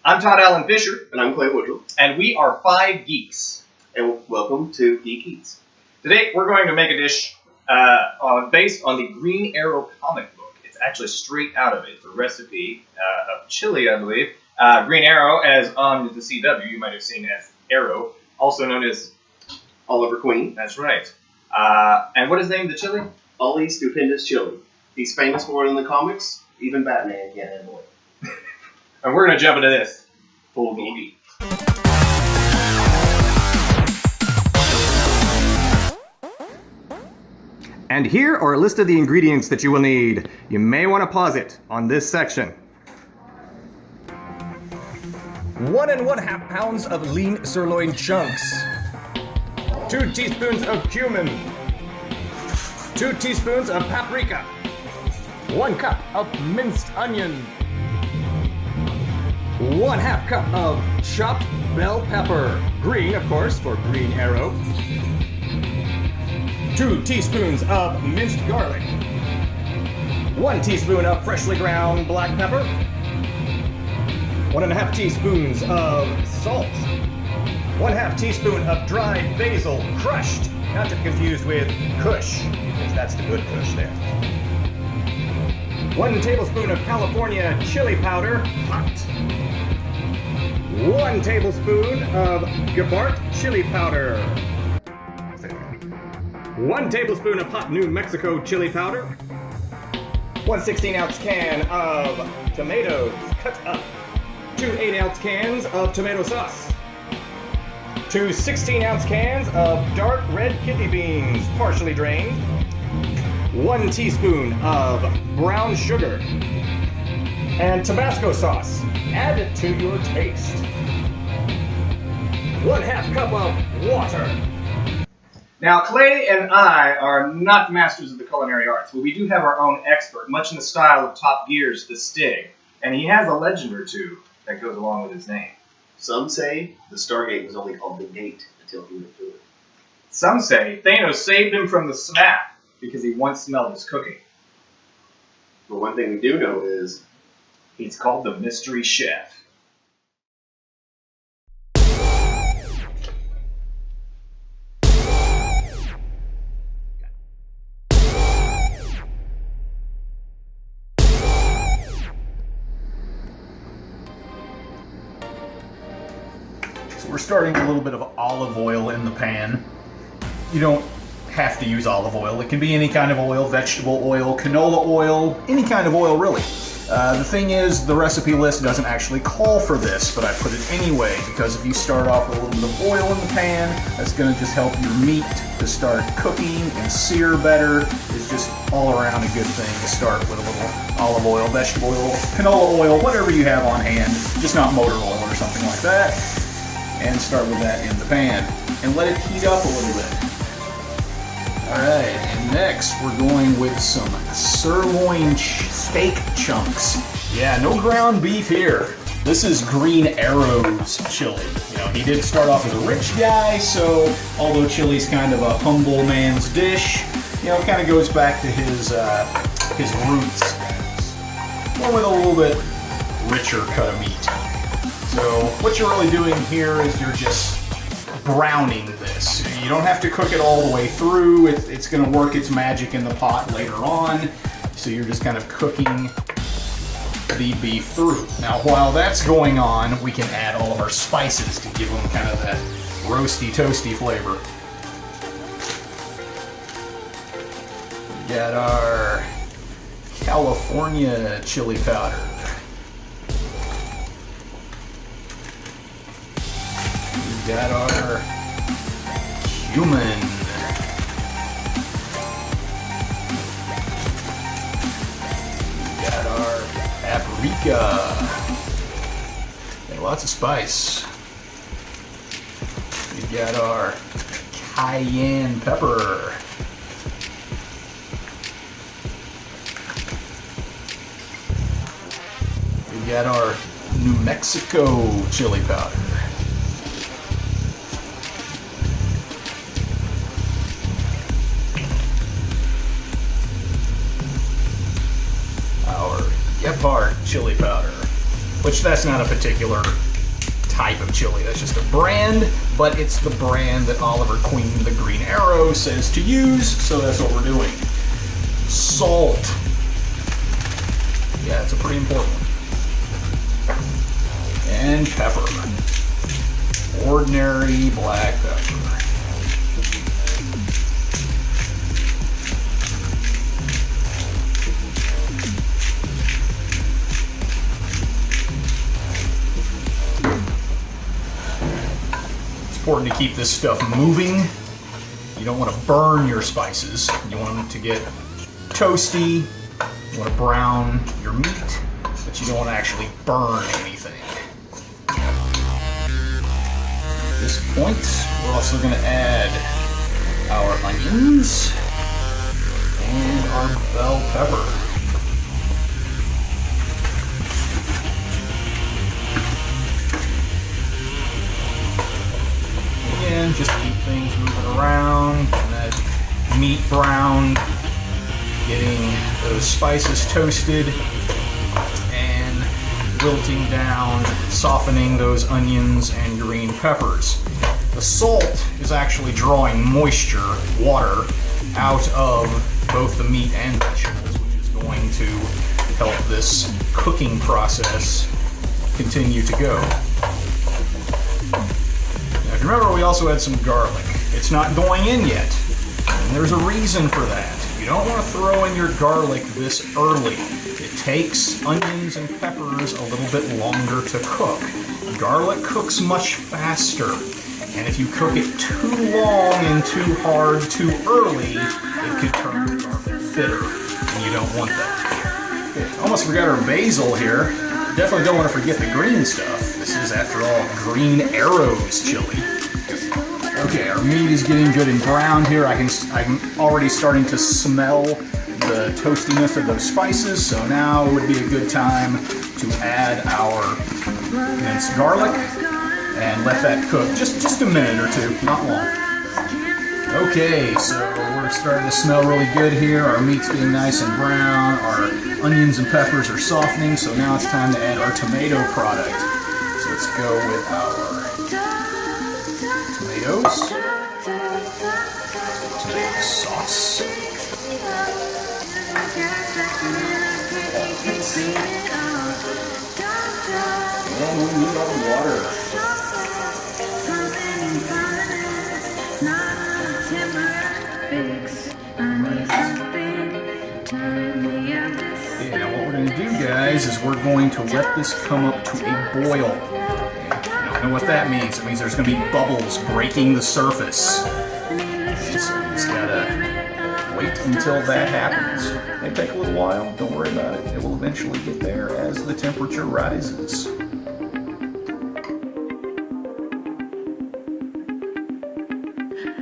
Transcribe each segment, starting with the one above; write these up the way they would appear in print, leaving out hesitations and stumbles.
I'm Todd Allen Fischer. And I'm Woodral. And we are Five Geeks. And welcome to Geek Eats. Today we're going to make a dish based on the Green Arrow comic book. It's actually straight out of it. It's a recipe of chili, I believe. Green Arrow, as on the CW, you might have seen as Arrow, also known as Oliver Queen. That's right. And what is the name of the chili? Ollie Stupendous chili. He's famous for it in the comics. Even Batman can't handle it. And we're going to jump into this. Full geek. And here are a list of the ingredients that you will need. You may want to pause it on this section. 1 1/2 pounds of lean sirloin chunks. 2 teaspoons of cumin. 2 teaspoons of paprika. 1 cup of minced onion. 1/2 cup of chopped bell pepper. Green, of course, for Green Arrow. 2 teaspoons of minced garlic. 1 teaspoon of freshly ground black pepper. 1 1/2 teaspoons of salt. 1/2 teaspoon of dried basil, crushed, not to be confused with Kush, because that's the good Kush there. 1 tablespoon of California chili powder, hot. 1 tablespoon of Gebhardt chili powder. 1 tablespoon of hot New Mexico chili powder. 1 16-ounce can of tomatoes cut up. 2 8-ounce cans of tomato sauce. 2 16-ounce cans of dark red kidney beans, partially drained. 1 teaspoon of brown sugar. And Tabasco sauce. Add it to your taste. 1/2 cup of water. Now, Clay and I are not masters of the culinary arts, but we do have our own expert, much in the style of Top Gear's The Stig, and he has a legend or two that goes along with his name. Some say the Stargate was only called the Gate until he went through it. Some say Thanos saved him from the snap because he once smelled his cooking. But one thing we do know is he's called the Mystery Chef. We're starting with a little bit of olive oil in the pan. You don't have to use olive oil. It can be any kind of oil, vegetable oil, canola oil, any kind of oil really. The thing is, the recipe list doesn't actually call for this, but I put it anyway because if you start off with a little bit of oil in the pan, that's going to just help your meat to start cooking and sear better. It's just all around a good thing to start with a little olive oil, vegetable oil, canola oil, whatever you have on hand, just not motor oil or something like that. And start with that in the pan and let it heat up a little bit. Alright, and next we're going with some sirloin steak chunks. Yeah, no ground beef here. This is Green Arrow's chili. You know, he did start off as a rich guy, so although chili's kind of a humble man's dish, you know, it kind of goes back to his roots. Or with a little bit richer cut of meat. So what you're really doing here is you're just browning this. You don't have to cook it all the way through. It's going to work its magic in the pot later on. So you're just kind of cooking the beef through. Now while that's going on, we can add all of our spices to give them kind of that roasty, toasty flavor. We got our California chili powder. Got our cumin. Got our paprika. And lots of spice. We got our cayenne pepper. We got our New Mexico chili powder. Gebhardt chili powder. which that's not a particular type of chili. That's just a brand, but it's the brand that Oliver Queen, the Green Arrow, says to use, so that's what we're doing. Salt. Yeah, it's a pretty important one. And pepper. Ordinary black pepper. It's important to keep this stuff moving. You don't want to burn your spices. You want them to get toasty. You want to brown your meat, but you don't want to actually burn anything. At this point, we're also going to add our onions and our bell pepper. Again, just keep things moving around, and that meat browned, getting those spices toasted, and wilting down, softening those onions and green peppers. The salt is actually drawing moisture, water, out of both the meat and vegetables, which is going to help this cooking process continue to go. Now, if you remember, we also had some garlic. It's not going in yet, and there's a reason for that. You don't want to throw in your garlic this early. It takes onions and peppers a little bit longer to cook. Garlic cooks much faster, and if you cook it too long and too hard too early, it could turn the garlic bitter, and you don't want that. Okay, almost forgot our basil here. Definitely don't want to forget the green stuff. This is, after all, Green Arrow's chili. Okay, our meat is getting good and browned here. I'm already starting to smell the toastiness of those spices, so now would be a good time to add our minced garlic and let that cook just a minute or two, not long. Okay, so we're starting to smell really good here. Our meat's getting nice and brown. Our onions and peppers are softening, so now it's time to add our tomato product. So let's go with our tomatoes, tomato sauce, and we need all the water. Okay, now what we're going to do, guys, is we're going to let this come up to a boil. And what that means, it means there's going to be bubbles breaking the surface. Okay, so you just gotta wait until that happens. It may take a little while, don't worry about it. It will eventually get there as the temperature rises.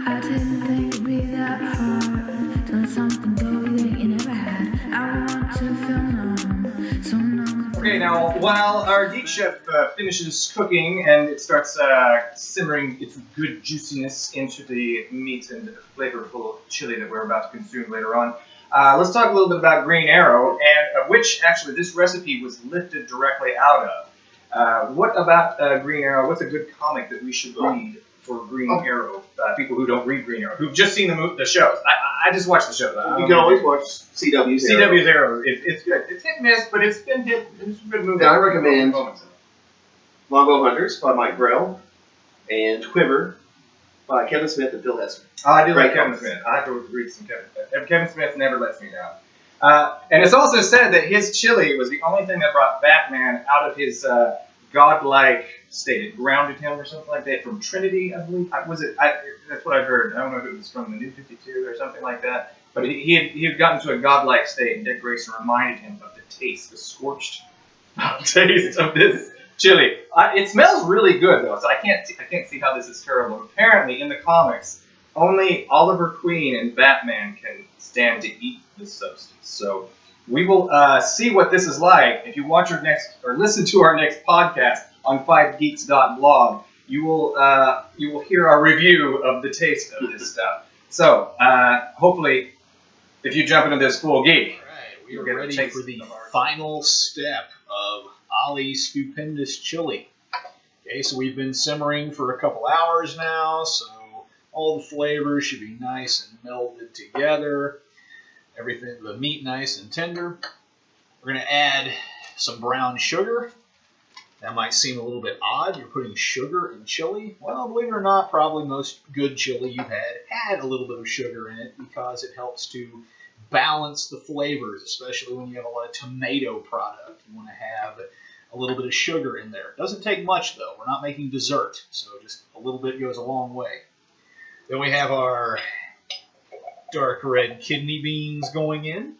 I didn't think it'd be that hard to let something go that you never had. I want to feel numb, so numb. Okay, now while our Geek Chef finishes cooking and it starts simmering its good juiciness into the meat and flavorful chili that we're about to consume later on, let's talk a little bit about Green Arrow, and which actually this recipe was lifted directly out of. What about Green Arrow? What's a good comic that we should read for Green Arrow? People who don't read Green Arrow, who've just seen the shows. I just watched the show. You can always watch CW's Arrow. CW's Arrow. It's good. It's hit and miss, but it's been hit. It's a good movie. I recommend Longbow Hunters by Mike Grell and Quiver by Kevin Smith and Phil Hester. Oh, I do like Great Kevin comics. Smith. I have to read some Kevin Smith. Kevin Smith never lets me down. And it's also said that his chili was the only thing that brought Batman out of his godlike state. It grounded him or something like that from Trinity, I believe. That's what I've heard. I don't know if it was from the New 52 or something like that. But he had gotten to a godlike state, and Dick Grayson reminded him of the taste, the scorched taste of this chili. It smells really good though, so I can't see how this is terrible. Apparently, in the comics, only Oliver Queen and Batman can stand to eat this substance. So we will see what this is like. If you watch our next or listen to our next podcast on FiveGeeks.Blog, you will hear our review of the taste of this stuff. So hopefully, if you jump into this full geek, Alright, we are ready for the final step of Ollie Stupendous chili. Okay, so we've been simmering for a couple hours now, so all the flavors should be nice and melded together. Everything, the meat nice and tender. We're going to add some brown sugar. That might seem a little bit odd. You're putting sugar in chili. Well, believe it or not, probably most good chili you've had a little bit of sugar in it because it helps to balance the flavors, especially when you have a lot of tomato product. You want to have a little bit of sugar in there. It doesn't take much, though. We're not making dessert, so just a little bit goes a long way. Then we have our dark red kidney beans going in.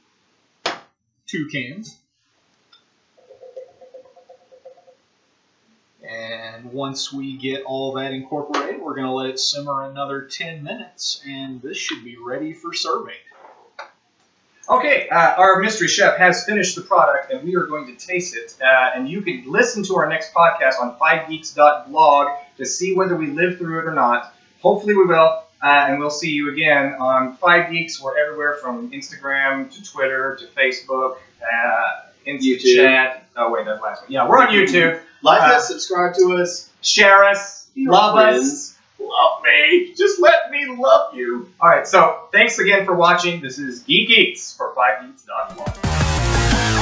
2 cans. And once we get all that incorporated, we're going to let it simmer another 10 minutes, and this should be ready for serving. Okay, our mystery chef has finished the product, and we are going to taste it. And you can listen to our next podcast on FiveGeeks.Blog to see whether we live through it or not. Hopefully we will, and we'll see you again on Five Geeks. We're everywhere from Instagram to Twitter to Facebook, YouTube. Chat. Oh, wait, that's last one. Yeah, we're on YouTube. Like us, subscribe to us. Share us. Love friends. us. Love me. Just let me love you. All right, so thanks again for watching. This is Geek Eats for FiveGeeks.Blog.